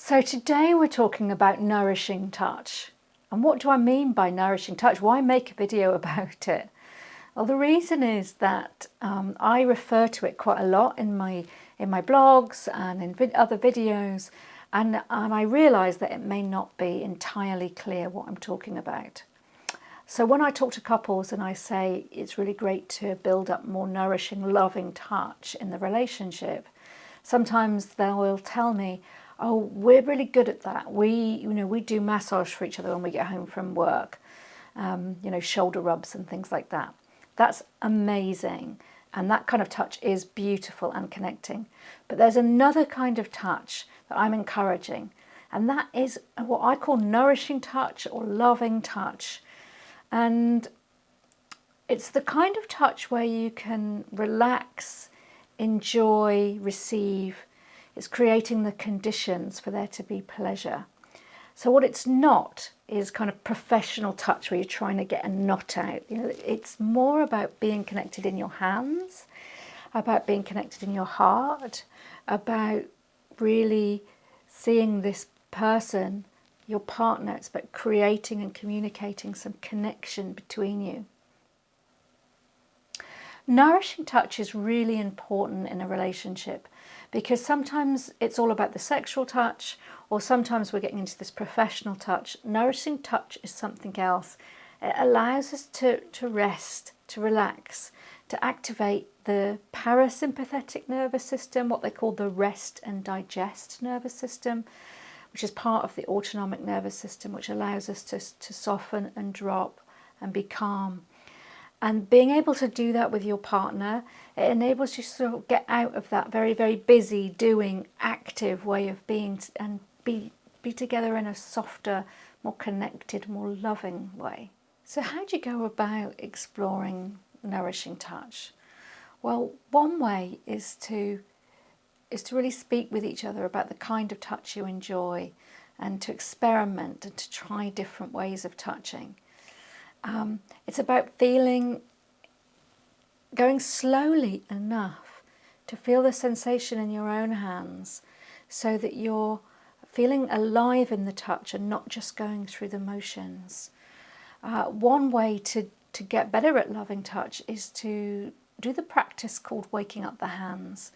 So today we're talking about nourishing touch. And what do I mean by nourishing touch? Why make a video about it? Well, the reason is that I refer to it quite a lot in my blogs and in other videos, and I realise that it may not be entirely clear what I'm talking about. So when I talk to couples and I say it's really great to build up more nourishing, loving touch in the relationship, sometimes they will tell me, oh, we're really good at that. We do massage for each other when we get home from work, shoulder rubs and things like that. That's amazing. And that kind of touch is beautiful and connecting. But there's another kind of touch that I'm encouraging, and that is what I call nourishing touch or loving touch. And it's the kind of touch where you can relax, enjoy, receive. It's creating the conditions for there to be pleasure. So what it's not is kind of professional touch where you're trying to get a knot out. It's more about being connected in your hands, about being connected in your heart, about really seeing this person, your partner. It's about creating and communicating some connection between you. Nourishing touch is really important in a relationship because sometimes it's all about the sexual touch, or sometimes we're getting into this professional touch. Nourishing touch is something else. It allows us to rest, to relax, to activate the parasympathetic nervous system, what they call the rest and digest nervous system, which is part of the autonomic nervous system, which allows us to soften and drop and be calm. And being able to do that with your partner, it enables you to sort of get out of that very, very busy, doing, active way of being and be together in a softer, more connected, more loving way. So how do you go about exploring nourishing touch? Well, one way is to really speak with each other about the kind of touch you enjoy and to experiment and to try different ways of touching. It's about going slowly enough to feel the sensation in your own hands so that you're feeling alive in the touch and not just going through the motions. One way to get better at loving touch is to do the practice called waking up the hands,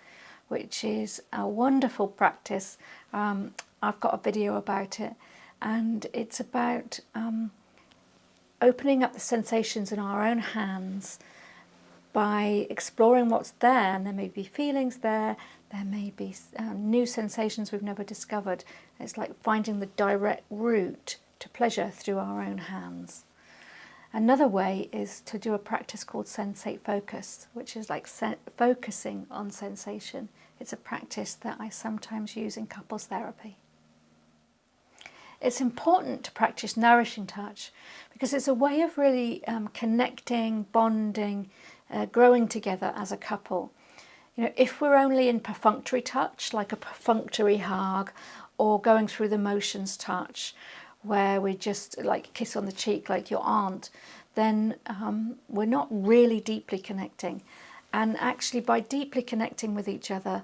which is a wonderful practice. I've got a video about it, and it's about opening up the sensations in our own hands by exploring what's there. And there may be feelings there may be new sensations we've never discovered. It's like finding the direct route to pleasure through our own hands. Another way is to do a practice called sensate focus, which is like focusing on sensation. It's a practice that I sometimes use in couples therapy. It's important to practice nourishing touch because it's a way of really connecting, bonding, growing together as a couple. If we're only in perfunctory touch, like a perfunctory hug or going through the motions touch, where we just like kiss on the cheek like your aunt, then we're not really deeply connecting. And actually by deeply connecting with each other,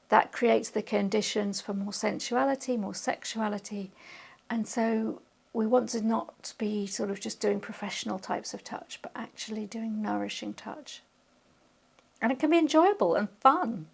that creates the conditions for more sensuality, more sexuality. And so we want to not be sort of just doing professional types of touch, but actually doing nourishing touch. And it can be enjoyable and fun.